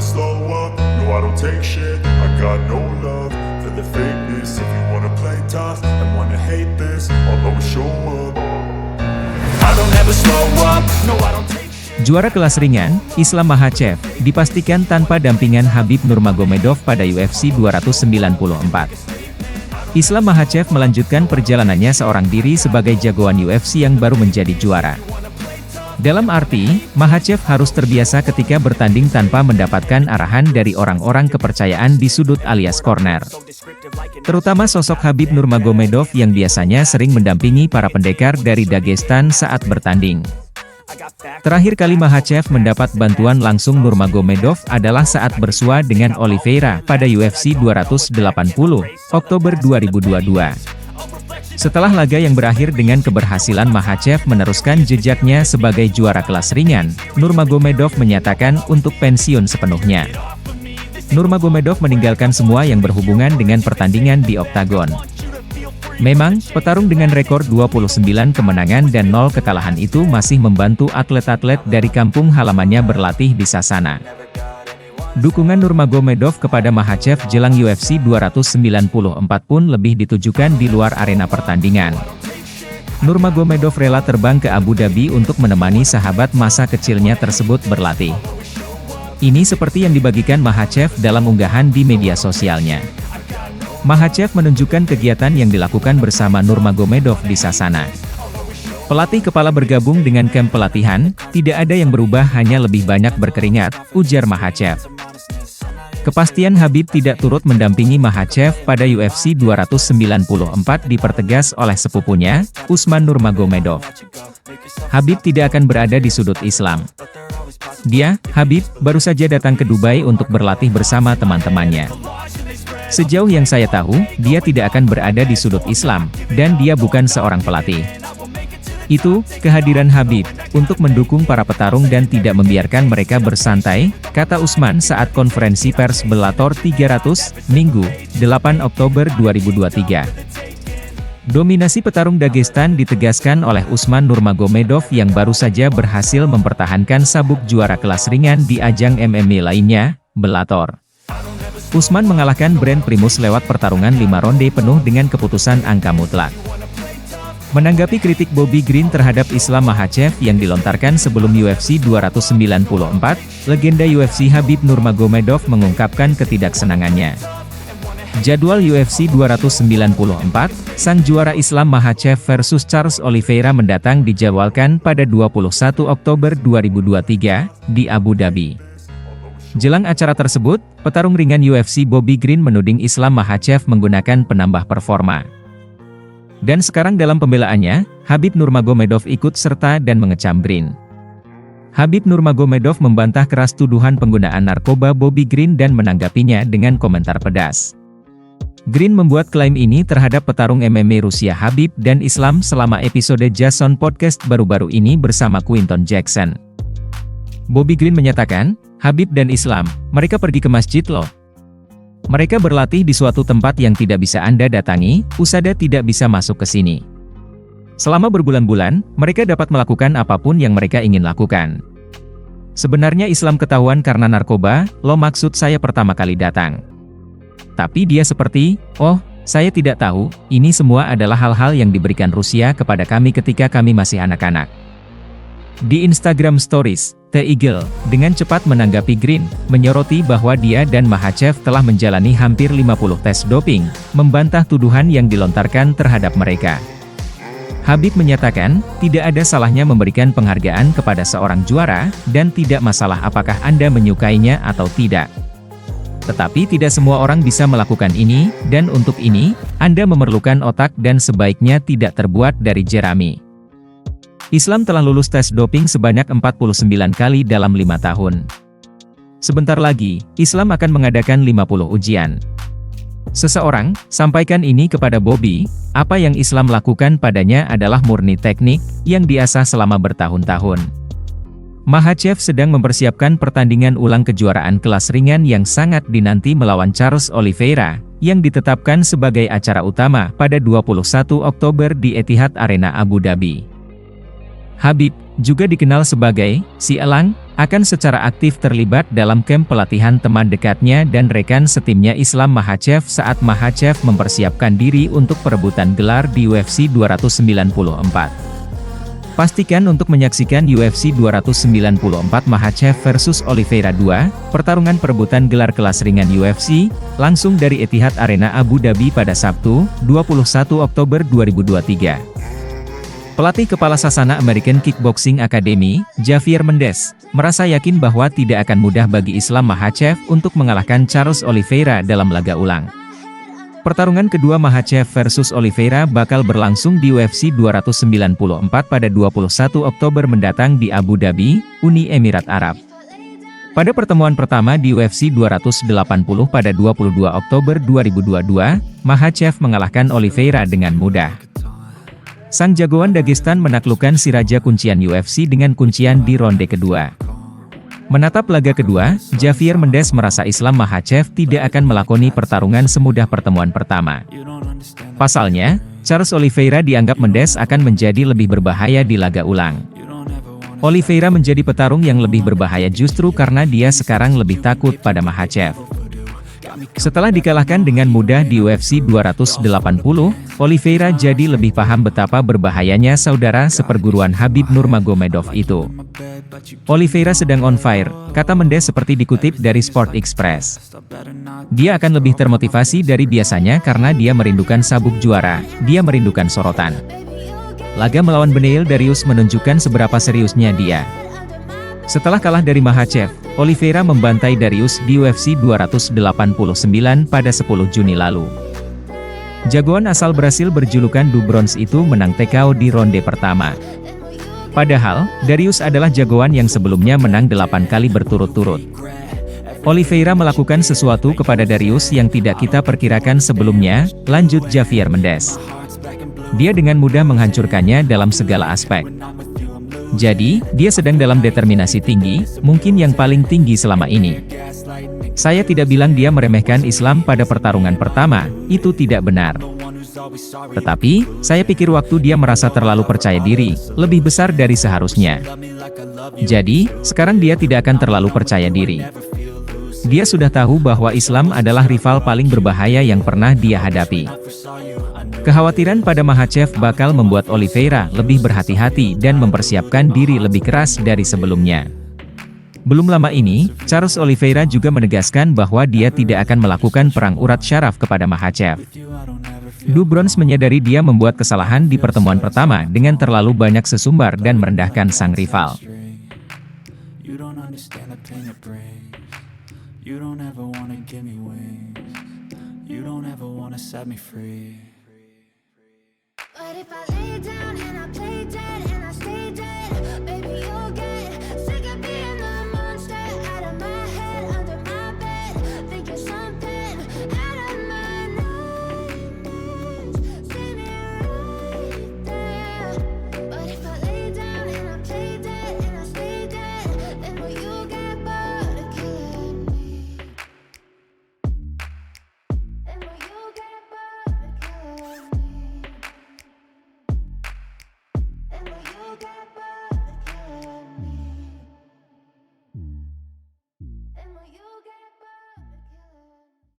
slow up, no I don't take shit. I got no love for the fakeness. If you wanna play tough and wanna hate this, I'll always show up. I don't ever slow up, no I don't take shit. Juara kelas ringan, Islam Makhachev, dipastikan tanpa dampingan Khabib Nurmagomedov pada UFC 294. Islam Makhachev melanjutkan perjalanannya seorang diri sebagai jagoan UFC yang baru menjadi juara. Dalam arti, Makhachev harus terbiasa ketika bertanding tanpa mendapatkan arahan dari orang-orang kepercayaan di sudut alias corner. Terutama sosok Khabib Nurmagomedov yang biasanya sering mendampingi para pendekar dari Dagestan saat bertanding. Terakhir kali Makhachev mendapat bantuan langsung Nurmagomedov adalah saat bersua dengan Oliveira pada UFC 280, Oktober 2022. Setelah laga yang berakhir dengan keberhasilan Makhachev meneruskan jejaknya sebagai juara kelas ringan, Nurmagomedov menyatakan untuk pensiun sepenuhnya. Nurmagomedov meninggalkan semua yang berhubungan dengan pertandingan di oktagon. Memang, petarung dengan rekor 29 kemenangan dan 0 kekalahan itu masih membantu atlet-atlet dari kampung halamannya berlatih di Sasana. Dukungan Nurmagomedov kepada Makhachev jelang UFC 294 pun lebih ditujukan di luar arena pertandingan. Nurmagomedov rela terbang ke Abu Dhabi untuk menemani sahabat masa kecilnya tersebut berlatih. Ini seperti yang dibagikan Makhachev dalam unggahan di media sosialnya. Makhachev menunjukkan kegiatan yang dilakukan bersama Nurmagomedov di Sasana. Pelatih kepala bergabung dengan kamp pelatihan, tidak ada yang berubah hanya lebih banyak berkeringat, ujar Makhachev. Kepastian Khabib tidak turut mendampingi Makhachev pada UFC 294 dipertegas oleh sepupunya, Usman Nurmagomedov. Khabib tidak akan berada di sudut Islam. Dia, Khabib, baru saja datang ke Dubai untuk berlatih bersama teman-temannya. Sejauh yang saya tahu, dia tidak akan berada di sudut Islam, dan dia bukan seorang pelatih. Itu, kehadiran Khabib, untuk mendukung para petarung dan tidak membiarkan mereka bersantai, kata Usman saat konferensi pers Bellator 300, Minggu, 8 Oktober 2023. Dominasi petarung Dagestan ditegaskan oleh Usman Nurmagomedov yang baru saja berhasil mempertahankan sabuk juara kelas ringan di ajang MMA lainnya, Bellator. Usman mengalahkan Brent Primus lewat pertarungan 5 ronde penuh dengan keputusan angka mutlak. Menanggapi kritik Bobby Green terhadap Islam Makhachev yang dilontarkan sebelum UFC 294, legenda UFC Khabib Nurmagomedov mengungkapkan ketidaksenangannya. Jadwal UFC 294, sang juara Islam Makhachev versus Charles Oliveira mendatang dijadwalkan pada 21 Oktober 2023, di Abu Dhabi. Jelang acara tersebut, petarung ringan UFC Bobby Green menuding Islam Makhachev menggunakan penambah performa. Dan sekarang dalam pembelaannya, Khabib Nurmagomedov ikut serta dan mengecam Green. Khabib Nurmagomedov membantah keras tuduhan penggunaan narkoba Bobby Green dan menanggapinya dengan komentar pedas. Green membuat klaim ini terhadap petarung MMA Rusia Khabib dan Islam selama episode Jason Podcast baru-baru ini bersama Quinton Jackson. Bobby Green menyatakan, Khabib dan Islam, mereka pergi ke masjid loh. Mereka berlatih di suatu tempat yang tidak bisa Anda datangi, USADA tidak bisa masuk ke sini. Selama berbulan-bulan, mereka dapat melakukan apapun yang mereka ingin lakukan. Sebenarnya Islam ketahuan karena narkoba, lo maksud saya pertama kali datang. Tapi dia seperti, oh, saya tidak tahu, ini semua adalah hal-hal yang diberikan Rusia kepada kami ketika kami masih anak-anak. Di Instagram Stories, The Eagle, dengan cepat menanggapi Green, menyoroti bahwa dia dan Makhachev telah menjalani hampir 50 tes doping, membantah tuduhan yang dilontarkan terhadap mereka. Khabib menyatakan, tidak ada salahnya memberikan penghargaan kepada seorang juara, dan tidak masalah apakah Anda menyukainya atau tidak. Tetapi tidak semua orang bisa melakukan ini, dan untuk ini, Anda memerlukan otak dan sebaiknya tidak terbuat dari jerami. Islam telah lulus tes doping sebanyak 49 kali dalam 5 tahun. Sebentar lagi, Islam akan mengadakan 50 ujian. Seseorang, sampaikan ini kepada Bobby, apa yang Islam lakukan padanya adalah murni teknik, yang diasah selama bertahun-tahun. Makhachev sedang mempersiapkan pertandingan ulang kejuaraan kelas ringan yang sangat dinanti melawan Charles Oliveira, yang ditetapkan sebagai acara utama pada 21 Oktober di Etihad Arena Abu Dhabi. Khabib, juga dikenal sebagai si Elang, akan secara aktif terlibat dalam kamp pelatihan teman dekatnya dan rekan setimnya Islam Makhachev saat Makhachev mempersiapkan diri untuk perebutan gelar di UFC 294. Pastikan untuk menyaksikan UFC 294 Makhachev vs Oliveira 2, pertarungan perebutan gelar kelas ringan UFC, langsung dari Etihad Arena Abu Dhabi pada Sabtu, 21 Oktober 2023. Pelatih kepala Sasana American Kickboxing Academy, Javier Mendez, merasa yakin bahwa tidak akan mudah bagi Islam Makhachev untuk mengalahkan Charles Oliveira dalam laga ulang. Pertarungan kedua Makhachev versus Oliveira bakal berlangsung di UFC 294 pada 21 Oktober mendatang di Abu Dhabi, Uni Emirat Arab. Pada pertemuan pertama di UFC 280 pada 22 Oktober 2022, Makhachev mengalahkan Oliveira dengan mudah. Sang jagoan Dagestan menaklukkan si raja kuncian UFC dengan kuncian di ronde kedua. Menatap laga kedua, Javier Mendez merasa Islam Makhachev tidak akan melakoni pertarungan semudah pertemuan pertama. Pasalnya, Charles Oliveira dianggap Mendez akan menjadi lebih berbahaya di laga ulang. Oliveira menjadi petarung yang lebih berbahaya justru karena dia sekarang lebih takut pada Makhachev. Setelah dikalahkan dengan mudah di UFC 280, Oliveira jadi lebih paham betapa berbahayanya saudara seperguruan Habib Nurmagomedov itu. Oliveira sedang on fire, kata Mendez seperti dikutip dari Sport Express. Dia akan lebih termotivasi dari biasanya karena dia merindukan sabuk juara, dia merindukan sorotan. Laga melawan Beneil Dariush menunjukkan seberapa seriusnya dia. Setelah kalah dari Makhachev, Oliveira membantai Dariush di UFC 289 pada 10 Juni lalu. Jagoan asal Brasil berjulukan Du Bronze itu menang TKO di ronde pertama. Padahal, Dariush adalah jagoan yang sebelumnya menang 8 kali berturut-turut. Oliveira melakukan sesuatu kepada Dariush yang tidak kita perkirakan sebelumnya, lanjut Javier Mendez. Dia dengan mudah menghancurkannya dalam segala aspek. Jadi, dia sedang dalam determinasi tinggi, mungkin yang paling tinggi selama ini. Saya tidak bilang dia meremehkan Islam pada pertarungan pertama, itu tidak benar. Tetapi, saya pikir waktu dia merasa terlalu percaya diri, lebih besar dari seharusnya. Jadi, sekarang dia tidak akan terlalu percaya diri. Dia sudah tahu bahwa Islam adalah rival paling berbahaya yang pernah dia hadapi. Kekhawatiran pada Makhachev bakal membuat Oliveira lebih berhati-hati dan mempersiapkan diri lebih keras dari sebelumnya. Belum lama ini, Charles Oliveira juga menegaskan bahwa dia tidak akan melakukan perang urat syaraf kepada Makhachev. Du Bronze menyadari dia membuat kesalahan di pertemuan pertama dengan terlalu banyak sesumbar dan merendahkan sang rival. But if I lay down and I play dead